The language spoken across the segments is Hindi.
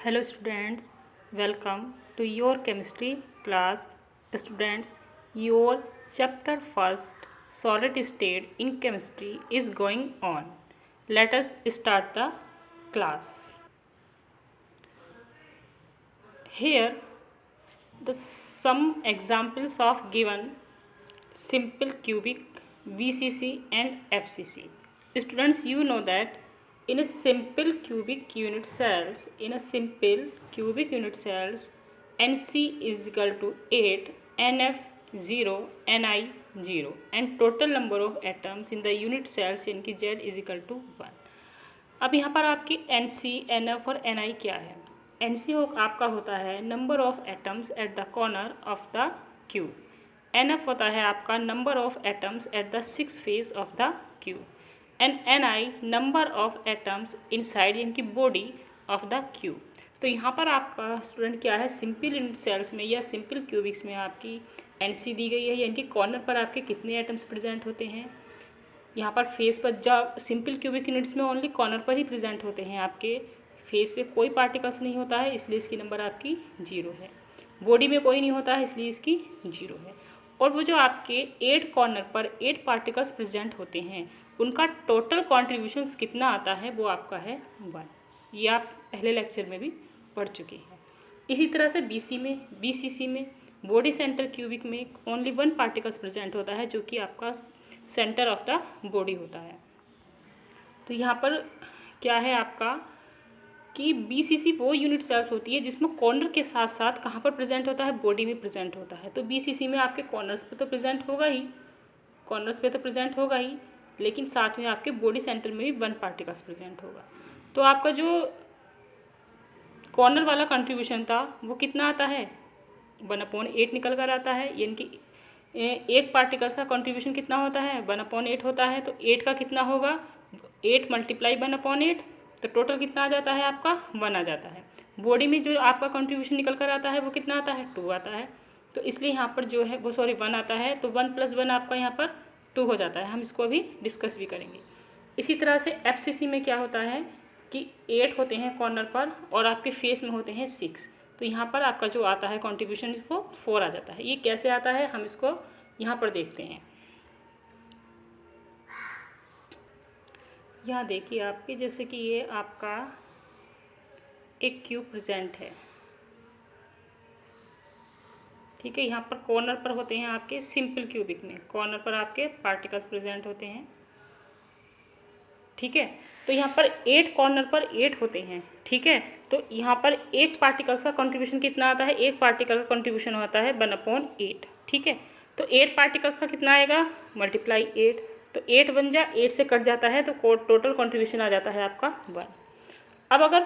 Hello students, welcome to your chemistry class. Students, your chapter first solid state in chemistry is going on. Let us start the class. Here the some examples of given simple cubic, VCC and FCC. Students, you know that in a simple cubic unit cells, NC is equal to 8, NF 0, Ni 0 and total number of atoms in the unit cells यानी कि Z is equal to 1. अब यहाँ पर आपकी NC, NF और Ni क्या है? NC आपका होता है number of atoms at the corner of the cube. NF होता है आपका number of atoms at the 6 face of the cube and Ni number of atoms inside यानी कि बॉडी ऑफ द क्यूब. तो यहाँ पर आपका स्टूडेंट क्या है, सिंपल यूनिट सेल्स में या सिंपल क्यूबिक्स में आपकी NC दी गई है यानी कि कॉर्नर पर आपके कितने एटम्स प्रेजेंट होते हैं. यहाँ पर फेस पर जब सिंपल क्यूबिक यूनिट्स में ओनली कॉर्नर पर ही प्रेजेंट होते हैं, आपके फेस पे कोई पार्टिकल्स नहीं होता है इसलिए इसकी नंबर आपकी 0 है. बॉडी में कोई नहीं होता है इसलिए इसकी 0 है. और वो जो आपके 8 कॉर्नर पर 8 पार्टिकल्स प्रेजेंट होते हैं उनका टोटल कॉन्ट्रीब्यूशंस कितना आता है वो आपका है 1. ये आप पहले लेक्चर में भी पढ़ चुके हैं. इसी तरह से BCC में बॉडी सेंटर क्यूबिक में ओनली 1 पार्टिकल्स प्रेजेंट होता है जो कि आपका सेंटर ऑफ द बॉडी होता है. तो यहाँ पर क्या है आपका कि BCC वो यूनिट सेल्स होती है जिसमें कॉर्नर के साथ साथ कहाँ पर प्रेजेंट होता है, बॉडी में प्रेजेंट होता है. तो BCC में आपके कॉर्नर्स पे तो प्रेजेंट होगा ही, लेकिन साथ में आपके बॉडी सेंटर में भी 1 पार्टिकल्स प्रेजेंट होगा. तो आपका जो कॉर्नर वाला कंट्रीब्यूशन था वो कितना आता है, 1/8 निकल कर आता है. यानी कि एक पार्टिकल्स का कंट्रीब्यूशन कितना होता है, 1/8 होता है. तो 8 का कितना होगा, 8 × 1/8, तो टोटल कितना आ जाता है आपका 1 आ जाता है. बॉडी में जो आपका कंट्रीब्यूशन निकल कर आता है वो कितना आता है, 2 आता है. तो इसलिए यहाँ पर जो है वो 1 आता है. तो 1 + 1 आपका यहाँ पर 2 हो जाता है. हम इसको अभी डिस्कस भी करेंगे. इसी तरह से FCC में क्या होता है कि 8 होते हैं कॉर्नर पर और आपके फेस में होते हैं 6. तो यहाँ पर आपका जो आता है कंट्रीब्यूशन इसको 4 आ जाता है. ये कैसे आता है हम इसको यहाँ पर देखते हैं. यहाँ देखिए आपके जैसे कि ये आपका एक क्यूब प्रेजेंट है, ठीक है. यहाँ पर कॉर्नर पर होते हैं आपके सिंपल क्यूबिक में कॉर्नर पर आपके पार्टिकल्स प्रेजेंट होते हैं, ठीक है. तो यहाँ पर 8 कॉर्नर पर 8 होते हैं, ठीक है. तो यहाँ पर एक पार्टिकल्स का कंट्रीब्यूशन कितना आता है, एक पार्टिकल का कंट्रीब्यूशन होता है 1/8, ठीक है. तो 8 पार्टिकल्स का कितना आएगा, × 8. तो 8 बन जा 8 से कट जाता है तो टोटल कंट्रीब्यूशन आ जाता है आपका 1. अब अगर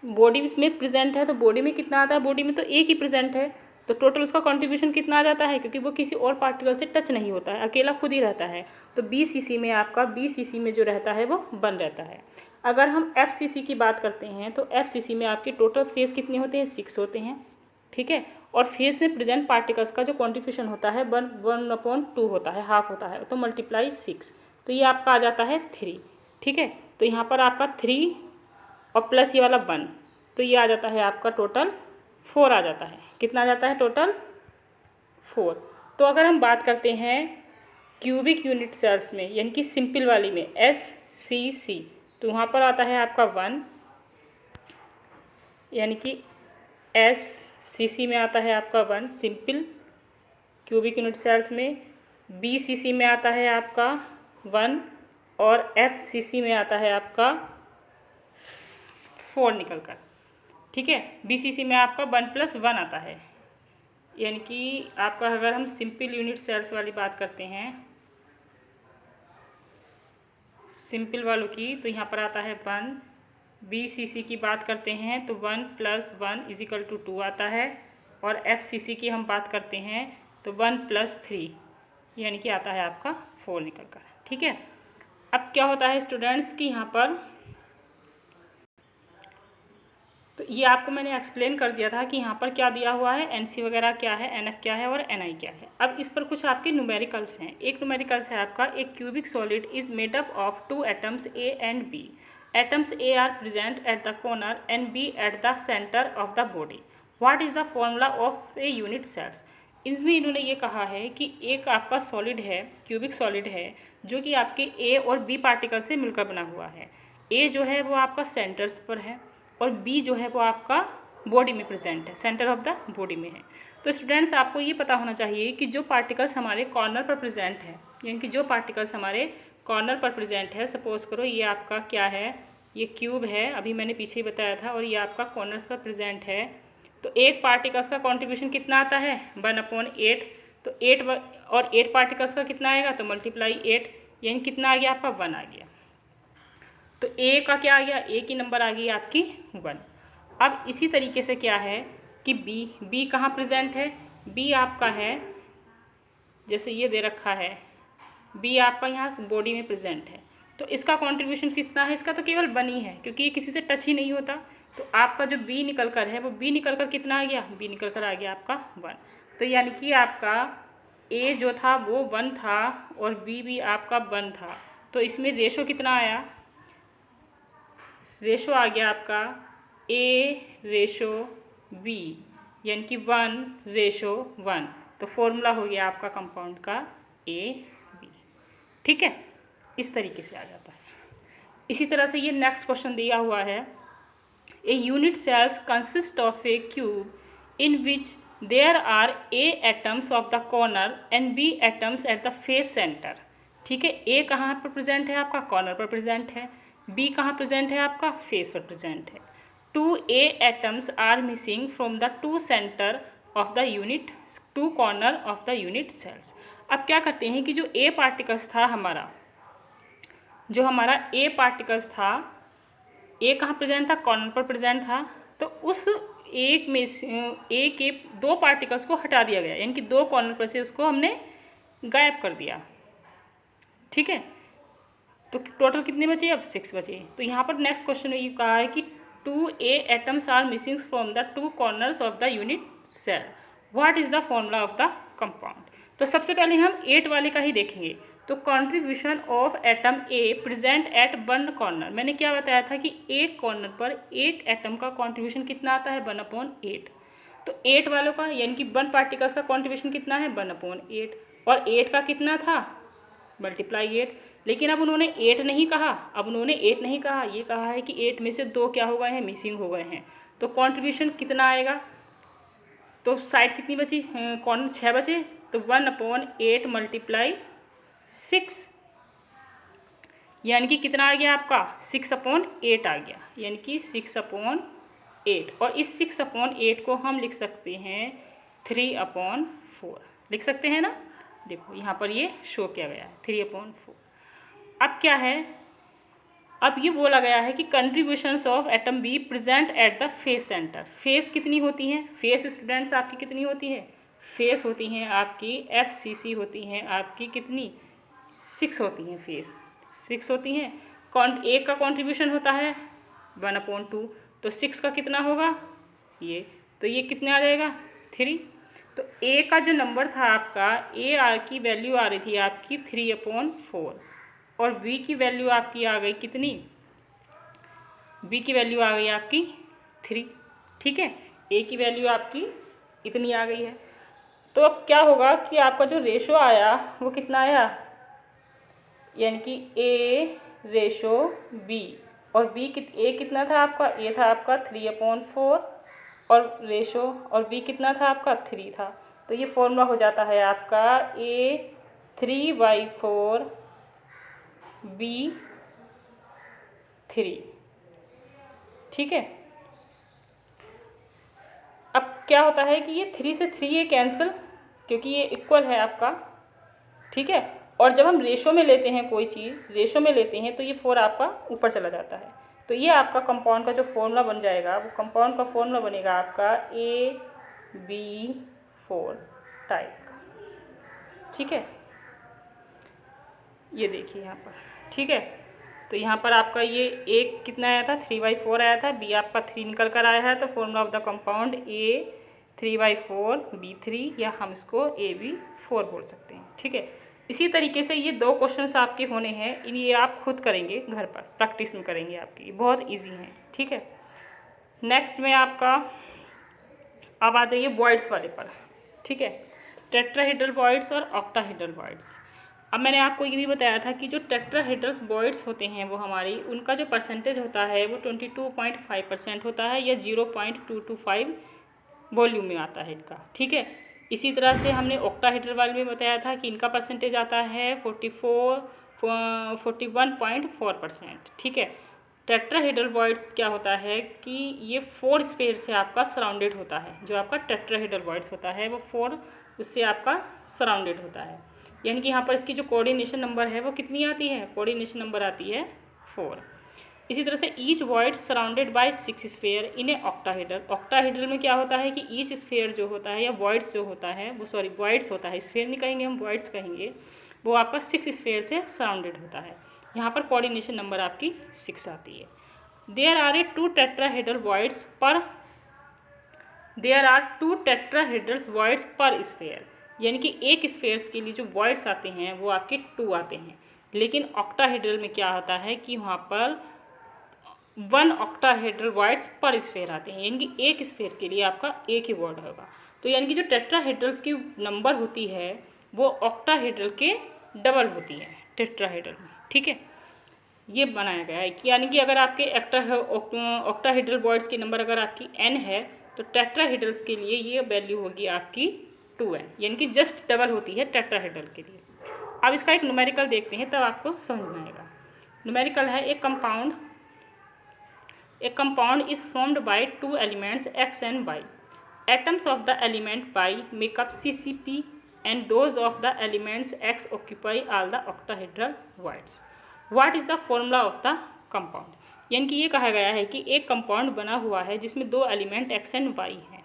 बॉडी में प्रेजेंट है तो बॉडी में कितना आता है, बॉडी में तो एक ही प्रेजेंट है तो टोटल उसका कंट्रीब्यूशन कितना आ जाता है, क्योंकि वो किसी और पार्टिकल से टच नहीं होता है, अकेला खुद ही रहता है. तो BCC में जो रहता है वो 1 रहता है. अगर हम FCC की बात करते हैं तो FCC में आपके टोटल फेस कितने होते हैं, 6 होते हैं, ठीक है. और फेस में प्रेजेंट पार्टिकल्स का जो कॉन्ट्रीब्यूशन होता है 1/2 होता है, हाफ होता है. तो × 6 तो ये आपका आ जाता है 3, ठीक है. तो यहाँ पर आपका 3 और प्लस ये वाला 1 तो ये आ जाता है आपका टोटल 4 आ जाता है. कितना आ जाता है टोटल 4. तो अगर हम बात करते हैं क्यूबिक यूनिट सेल्स में यानी कि सिंपल वाली में SCC तो वहाँ पर आता है आपका 1, यानी कि SCC में आता है आपका 1 सिंपल क्यूबिक यूनिट सेल्स में. BCC में आता है आपका 1 और FCC में आता है आपका 4 निकल कर, ठीक है. BCC में आपका 1 + 1 आता है. यानी कि आपका अगर हम सिंपल यूनिट सेल्स वाली बात करते हैं सिंपल वालों की तो यहाँ पर आता है 1. BCC की बात करते हैं तो 1 + 1 = 2 आता है. और FCC की हम बात करते हैं तो 1 + 3 यानी कि आता है आपका 4 निकल कर, ठीक है. अब क्या होता है स्टूडेंट्स कि यहाँ पर तो ये आपको मैंने एक्सप्लेन कर दिया था कि यहाँ पर क्या दिया हुआ है, NC वगैरह क्या है, NF क्या है और Ni क्या है. अब इस पर कुछ आपके न्यूमेरिकल्स हैं. एक न्यूमेरिकल्स है आपका, एक cubic solid is made up of 2 atoms A and B Atoms A are present at the corner and B at the center of the body. What is the formula of a unit cells? इसमें इन्होंने ये कहा है कि एक आपका सॉलिड है, क्यूबिक सॉलिड है, जो कि आपके ए और बी पार्टिकल से मिलकर बना हुआ है। ए जो है वो आपका सेंटर्स पर है और बी जो है वो आपका बॉडी में प्रेजेंट है, सेंटर ऑफ द बॉडी में है। तो स्टूडेंट्स आपको ये पता होना चाहिए कि जो पार्टिकल्स हमारे कॉर्नर पर प्रेजेंट है, यानी कि जो पार्टिकल्स हमारे कॉर्नर पर प्रेजेंट है, सपोज करो ये आपका क्या है, ये क्यूब है, अभी मैंने पीछे ही बताया था, और ये आपका कॉर्नर्स पर प्रेजेंट है। तो एक पार्टिकल्स का कॉन्ट्रीब्यूशन कितना आता है 1/8। तो 8 और 8 पार्टिकल्स का कितना आएगा, तो मल्टीप्लाई 8, यानी कितना आ गया आपका 1 आ गया। तो ए का क्या आ गया, ए की नंबर आ गई आपकी 1। अब इसी तरीके से क्या है कि बी कहाँ प्रेजेंट है, बी आपका है, जैसे ये दे रखा है, बी आपका यहाँ बॉडी में प्रेजेंट है। तो इसका कॉन्ट्रीब्यूशन कितना है, इसका तो केवल 1 ही है, क्योंकि ये किसी से टच ही नहीं होता। तो आपका जो बी निकल कर है वो बी निकल कर कितना आ गया, बी निकल कर आ गया आपका 1। तो यानी कि आपका ए जो था वो 1 था और बी भी आपका 1 था। तो इसमें रेशो कितना आया, रेशो आ गया आपका ए रेशो बी, यानी कि 1:1। तो फॉर्मूला हो गया आपका कंपाउंड का ए बी। ठीक है, इस तरीके से आ जाता है। इसी तरह से ये नेक्स्ट क्वेश्चन दिया हुआ है, A unit cells consist of a cube in which there are A atoms of the corner and B atoms at the face centre. ठीक है, ए कहाँ पर प्रेजेंट है आपका, कॉर्नर पर प्रेजेंट है, बी कहाँ प्रेजेंट है आपका, फेस पर प्रेजेंट है। 2 A atoms are missing from the 2 centre of the unit, 2 corner of the unit cells. अब क्या करते हैं कि जो ए पार्टिकल्स था हमारा, जो हमारा ए पार्टिकल्स था, ए कहाँ प्रेजेंट था, कॉर्नर पर प्रेजेंट था। तो उस एक में ए के 2 पार्टिकल्स को हटा दिया गया, यानी कि 2 कॉर्नर पर से उसको हमने गायब कर दिया। ठीक है, तो टोटल कितने बचे, अब 6 बचे। तो यहाँ पर नेक्स्ट क्वेश्चन में ये कहा है कि 2 A atoms are missing from the 2 corners of the unit cell, what is the formula of the compound. तो सबसे पहले हम 8 वाले का ही देखेंगे। तो contribution of atom A present at 1 corner, मैंने क्या बताया था कि एक कॉर्नर पर एक एटम का कॉन्ट्रीब्यूशन कितना आता है 1/8। तो 8 वालों का, यानी कि 1 पार्टिकल्स का कॉन्ट्रीब्यूशन कितना है 1/8, और 8 का कितना था मल्टीप्लाई 8। लेकिन अब उन्होंने 8 नहीं कहा, अब उन्होंने 8 नहीं कहा, ये कहा है कि 8 में से 2 क्या हो गए हैं, मिसिंग हो गए हैं। तो कॉन्ट्रीब्यूशन कितना आएगा, तो साइड कितनी बची, कॉर्नर 6 बचे, तो 1/8 मल्टीप्लाई 6, यानी कि कितना आ गया आपका 6/8 आ गया, यानी कि 6/8। और इस 6/8 को हम लिख सकते हैं 3/4, लिख सकते हैं ना। देखो यहाँ पर ये शो किया गया है 3/4। अब क्या है, अब ये बोला गया है कि contributions of atom be present at the face centre. Face कितनी होती हैं, फेस स्टूडेंट्स आपकी कितनी होती है, फेस होती हैं आपकी FCC होती हैं आपकी कितनी 6 होती हैं, फेस 6 होती हैं। एक का कॉन्ट्रीब्यूशन होता है 1/2, तो 6 का कितना होगा ये, तो ये कितने आ जाएगा 3। तो ए का जो नंबर था आपका, ए की वैल्यू आ रही थी आपकी 3/4, और बी की वैल्यू आपकी आ गई कितनी, बी की वैल्यू आ गई आपकी 3। ठीक है, ए की वैल्यू आपकी इतनी आ गई है। तो अब क्या होगा कि आपका जो रेशो आया वो कितना आया, यानी कि ए रेशो बी, और बी ए कितना था आपका, ए था आपका 3/4, और रेशो और बी कितना था आपका 3 था। तो ये फॉर्मूला हो जाता है आपका ए 3/4 बी 3। ठीक है, अब क्या होता है कि ये 3 से 3 ये कैंसिल, क्योंकि ये इक्वल है आपका। ठीक है, और जब हम रेशो में लेते हैं कोई चीज़, रेशो में लेते हैं तो ये 4 आपका ऊपर चला जाता है। तो ये आपका कंपाउंड का जो फॉर्मूला बन जाएगा, वो कंपाउंड का फॉर्मूला बनेगा आपका AB4 टाइप का। ठीक है, ये देखिए यहाँ पर। ठीक है, तो यहाँ पर आपका ये एक कितना आया था 3/4 आया था, बी आपका 3 निकल कर आया है। तो formula of the compound A 3/4 B3, या हम इसको AB4 बोल सकते हैं। ठीक है, इसी तरीके से ये 2 क्वेश्चंस आपके होने हैं, ये आप खुद करेंगे घर पर, प्रैक्टिस में करेंगे आपकी, बहुत ईजी हैं, ठीक है। नेक्स्ट में आपका अब आ जाइए वॉइड्स वाले पर, ठीक है, टेट्राहेड्रल वॉइड्स और ऑक्टाहेड्रल वॉइड्स। अब मैंने आपको ये भी बताया था कि जो टेट्राहेड्रल वॉइड्स होते हैं वो हमारी, उनका जो परसेंटेज होता है वो 22.5% होता है, या 0.225 वॉल्यूम में आता है इनका, ठीक है। इसी तरह से हमने ऑक्टाहेड्रल वाले में बताया था कि इनका परसेंटेज आता है 41.4%, ठीक है। टेट्राहेड्रल वॉइड्स क्या होता है कि ये 4 स्फीयर से आपका सराउंडेड होता है, जो आपका टेट्राहेड्रल वॉइड्स होता है वो 4 उससे आपका सराउंडेड होता है, यानी कि यहाँ पर इसकी जो कोऑर्डिनेशन नंबर है वो कितनी आती है, कोऑर्डिनेशन नंबर आती है 4। इसी तरह से each void surrounded by 6 sphere in A octahedral. Octahedral में क्या होता है कि ईच स्फीयर जो होता है या वॉइड्स जो होता है वो, सॉरी वॉइड्स होता है, स्फीयर नहीं कहेंगे हम, वॉइड्स कहेंगे, वो आपका 6 स्फीयर से सराउंडेड होता है। यहाँ पर कोऑर्डिनेशन नंबर आपकी 6 आती है। देयर आर 2 टेट्राहेड्रल वॉइड्स पर स्फीयर, यानी कि एक स्फीयर्स के लिए जो वॉइड्स आते हैं वो आपके 2 आते हैं। लेकिन ऑक्टाहेड्रल में क्या होता है कि वहाँ पर 1 ऑक्टाहेड्रल वॉइड्स पर स्फीयर आते हैं, यानी कि एक स्फीयर के लिए आपका एक ही वॉइड होगा। तो यानी कि जो टेट्राहेड्रल्स की नंबर होती है वो ऑक्टाहेड्रल के डबल होती है टेट्राहेड्रल में, ठीक है। ये बनाया गया है कि यानी कि अगर आपके ऑक्टाहेड्रल वॉइड्स की नंबर अगर आपकी n है तो टेट्राहेड्रल्स के लिए ये वैल्यू होगी आपकी 2n, यानी कि जस्ट डबल होती है टेट्राहेड्रल के लिए। अब इसका एक न्यूमेरिकल देखते हैं तब आपको समझ में आएगा। न्यूमेरिकल है एक compound is formed by 2 elements x and y. Atoms of the element y make up CCP and those of the elements x occupy all the octahedral voids. What is the formula of the compound? यानी कि ये कहा गया है कि एक कंपाउंड बना हुआ है जिसमें 2 एलिमेंट x and y हैं,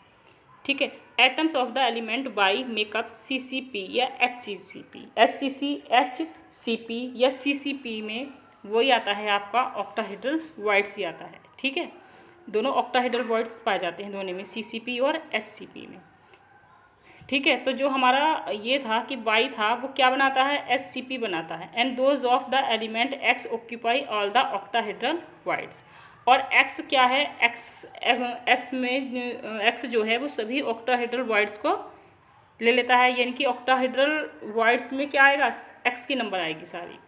ठीक है। Atoms of the element y makeup CCP या HCCP, HCP या CCP में वही आता है आपका ऑक्टाहेड्रल वॉइड्स ही आता है, ठीक है। दोनों ऑक्टाहेड्रल वॉइड्स पाए जाते हैं दोनों में, CCP और HCP में, ठीक है। तो जो हमारा ये था कि y था वो क्या बनाता है, HCP बनाता है। And those of the element x occupy all the octahedral voids, और x क्या है, x जो है वो सभी ऑक्टाहेड्रल वॉइड्स को ले लेता है, यानी कि ऑक्टाहेड्रल वॉइड्स में क्या आएगा, x की नंबर आएगी सारी।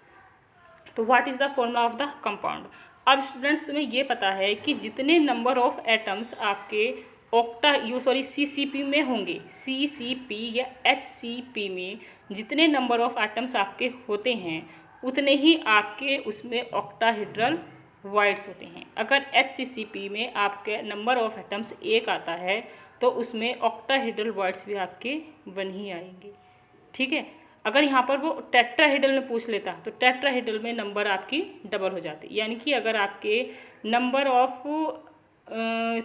तो what is the formula of the compound. अब स्टूडेंट्स तुम्हें ये पता है कि जितने नंबर ऑफ एटम्स आपके CCP में होंगे, CCP या HCP में जितने नंबर ऑफ एटम्स आपके होते हैं उतने ही आपके उसमें ऑक्टाहेड्रल वॉइड्स होते हैं। अगर HCCP में आपके नंबर ऑफ एटम्स 1 आता है तो उसमें ऑक्टाहेड्रल वॉइड्स भी आपके 1 ही आएंगे, ठीक है। अगर यहाँ पर वो टेट्राहेड्रल में पूछ लेता तो टेट्राहेड्रल में नंबर आपकी डबल हो जाती, यानी कि अगर आपके नंबर ऑफ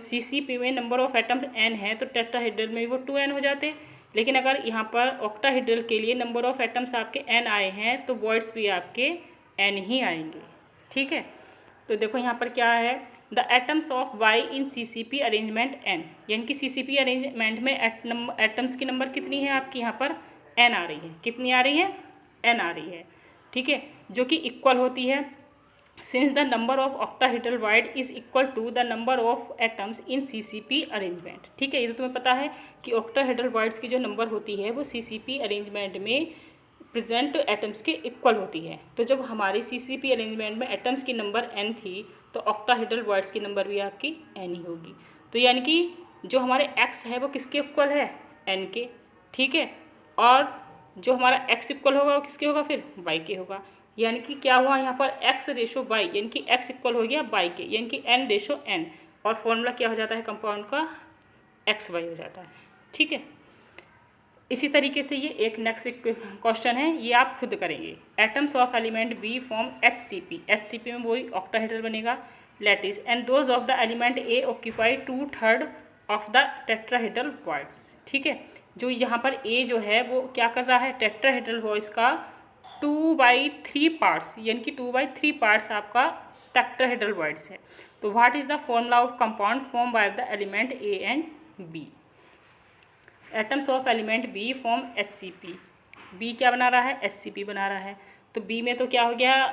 CCP में नंबर ऑफ एटम्स n है तो टेट्राहेड्रल में वो 2n हो जाते। लेकिन अगर यहाँ पर ऑक्टाहेड्रल के लिए नंबर ऑफ एटम्स आपके n आए हैं तो वॉइड्स भी आपके n ही आएंगे, ठीक है। तो देखो यहाँ पर क्या है, the atoms of y in CCP arrangement n, यानी कि CCP अरेंजमेंट में एटम्स की नंबर कितनी है आपकी, यहाँ पर n आ रही है, कितनी आ रही है, n आ रही है, ठीक है, जो कि इक्वल होती है। Since the number of octahedral void is equal to the number of atoms in CCP arrangement, ठीक है। ये तो तुम्हें पता है कि ऑक्टाहेड्रल वॉइड्स की जो नंबर होती है वो CCP अरेंजमेंट में प्रेजेंट एटम्स के इक्वल होती है। तो जब हमारी CCP अरेंजमेंट में एटम्स की नंबर n थी तो ऑक्टाहेड्रल वॉइड्स की नंबर भी आपकी n ही होगी। तो यानी कि जो हमारे x है वो किसके इक्वल है, n के, ठीक है। और जो हमारा x इक्वल होगा वो किसके होगा, फिर y के होगा। यानी कि क्या हुआ यहाँ पर x रेशो y, यानी कि x इक्वल हो गया y के, यानी कि n रेशो n, और फॉर्मूला क्या हो जाता है कंपाउंड का, XY हो जाता है, ठीक है। इसी तरीके से ये एक नेक्स्ट क्वेश्चन है, ये आप खुद करेंगे। Atoms of element B form HCP में वही ऑक्टाहेड्रल बनेगा, lattice, and those of the element A occupy 2/3 of the tetrahedral voids, ठीक है। जो यहाँ पर A जो है वो क्या कर रहा है, टेट्राहेड्रल वॉइड्स का 2/3 पार्ट्स, यानी कि 2/3 पार्ट्स आपका टेट्राहेड्रल वॉइड्स है। तो what is the formula of compound form by the element A and B। Atoms of element B form HCP, B क्या बना रहा है, SCP बना रहा है। तो बी में तो क्या हो गया,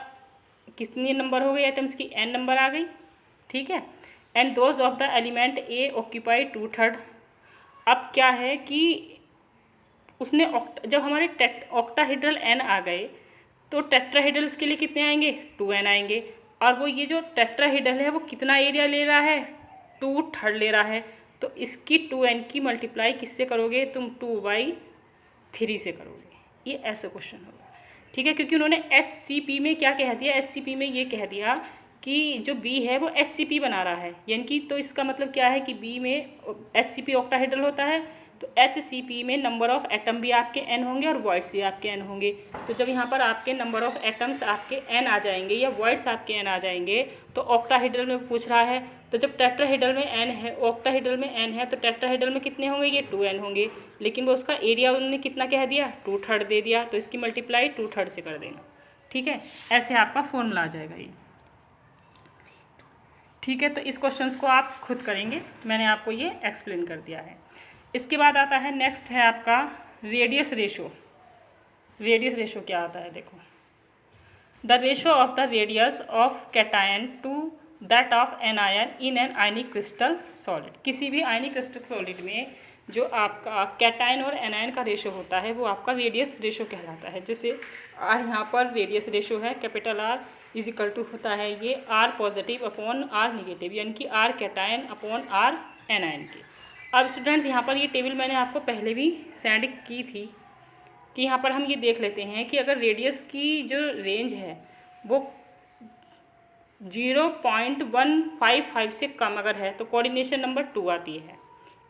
कितनी नंबर हो गई एटम्स की, n नंबर आ गई, ठीक है। And those of the element A occupy 2/3। अब क्या है कि उसने जब हमारे ऑक्टाहेड्रल n आ गए तो टेट्राहेड्रल्स के लिए कितने आएंगे, 2n आएंगे। और वो ये जो टेट्राहेड्रल है वो कितना एरिया ले रहा है, 2/3 ले रहा है। तो इसकी 2n की मल्टीप्लाई किससे करोगे तुम, 2/3 से करोगे। ये ऐसा क्वेश्चन होगा, ठीक है। क्योंकि उन्होंने SCP में क्या कह दिया, SCP में ये कह दिया कि जो B है वो SCP बना रहा है, यानी कि तो इसका मतलब क्या है कि B में SCP ऑक्टाहेड्रल होता है, तो HCP में नंबर ऑफ एटम भी आपके n होंगे और वॉइड्स भी आपके n होंगे। तो जब यहाँ पर आपके नंबर ऑफ एटम्स आपके n आ जाएंगे या वॉइड्स आपके n आ जाएंगे, तो ऑक्टाहेड्रल में पूछ रहा है, तो जब टेट्राहेड्रल में n है, ऑक्टाहेड्रल में n है, तो टेट्राहेड्रल में कितने होंगे, ये 2n होंगे। लेकिन वो उसका एरिया उन्होंने कितना कह दिया, 2/3 दे दिया, तो इसकी मल्टीप्लाई 2/3 से कर देना, ठीक है। ऐसे आपका फॉर्मूला आ जाएगा ये, ठीक है। तो इस क्वेश्चंस को आप खुद करेंगे, मैंने आपको ये एक्सप्लेन कर दिया है। इसके बाद आता है, नेक्स्ट है आपका रेडियस रेशो। रेडियस रेशो क्या आता है, देखो, the ratio of the radius of cation to that of anion in an ionic crystal solid. किसी भी आयनिक क्रिस्टल सॉलिड में जो आपका कैटायन और एनायन का रेशो होता है वो आपका रेडियस रेशो कहलाता है। जैसे आर यहाँ पर रेडियस रेशो है, capital R is equal to होता है ये R positive upon R negative, यानी कि R cation upon R anion के। अब स्टूडेंट्स यहाँ पर ये टेबल मैंने आपको पहले भी सेंड की थी कि यहाँ पर हम ये देख लेते हैं कि अगर रेडियस की जो रेंज है वो 0.155 से कम अगर है तो कोऑर्डिनेशन नंबर 2 आती है।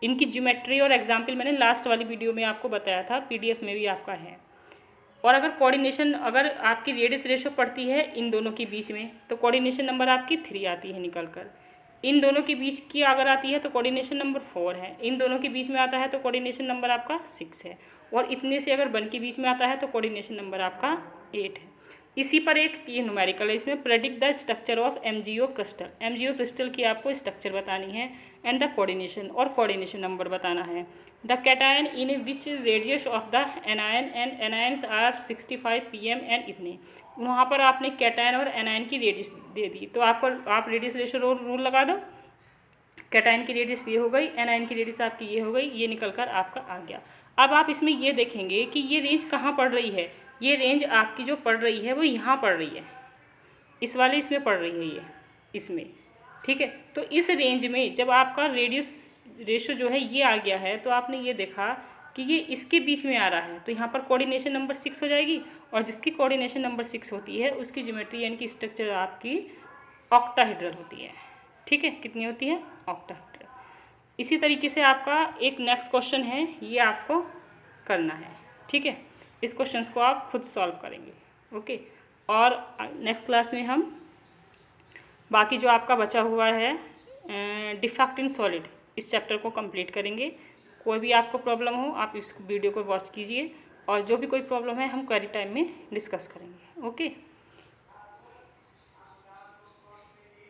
इनकी ज्योमेट्री और एग्जाम्पल मैंने लास्ट वाली वीडियो में आपको बताया था, PDF में भी आपका है। और अगर कोऑर्डिनेशन, अगर आपकी रेडियस रेशो पड़ती है इन दोनों के बीच में तो कोऑर्डिनेशन नंबर आपकी 3 आती है निकल कर। इन दोनों के बीच की अगर आती है तो कोऑर्डिनेशन नंबर 4 है। इन दोनों के बीच में आता है तो कोऑर्डिनेशन नंबर आपका 6 है। और इतने से अगर 1 के बीच में आता है तो कोऑर्डिनेशन नंबर आपका 8 है। इसी पर एक ये न्यूमेरिकल है, इसमें predict the structure of MgO crystal. MgO crystal की आपको स्ट्रक्चर बतानी है एंड द कोऑर्डिनेशन, और कोऑर्डिनेशन नंबर बताना है। The cation in which radius of the anion and anions are 65 pm and इतने। वहाँ पर आपने कैटायन और एनायन की रेडियस दे दी, तो आप रेडियस रेशो रूल लगा दो। कैटायन की रेडियस ये हो गई, एनायन की रेडियस आपकी ये हो गई, ये निकल कर आपका आ गया। अब आप इसमें ये देखेंगे कि ये रेंज कहाँ पड़ रही है। ये रेंज आपकी जो पड़ रही है वो यहाँ पड़ रही है, इस वाले इसमें पड़ रही है, ये इसमें, ठीक है। तो इस रेंज में जब आपका रेडियस रेशो जो है ये आ गया है तो आपने ये देखा कि ये इसके बीच में आ रहा है, तो यहाँ पर कोऑर्डिनेशन नंबर 6 हो जाएगी। और जिसकी कोऑर्डिनेशन नंबर 6 होती है उसकी ज्योमेट्री यानी कि स्ट्रक्चर आपकी ऑक्टाहेड्रल होती है, ठीक है। कितनी होती है, ऑक्टाहेड्रल। इसी तरीके से आपका एक नेक्स्ट क्वेश्चन है, ये आपको करना है, ठीक है। इस क्वेश्चंस को आप खुद सॉल्व करेंगे, ओके। और नेक्स्ट क्लास में हम बाकी जो आपका बचा हुआ है डिफेक्ट इन सॉलिड, इस चैप्टर को कंप्लीट करेंगे। कोई भी आपको प्रॉब्लम हो आप इस वीडियो को वॉच कीजिए, और जो भी कोई प्रॉब्लम है हम क्वेरी टाइम में डिस्कस करेंगे, ओके।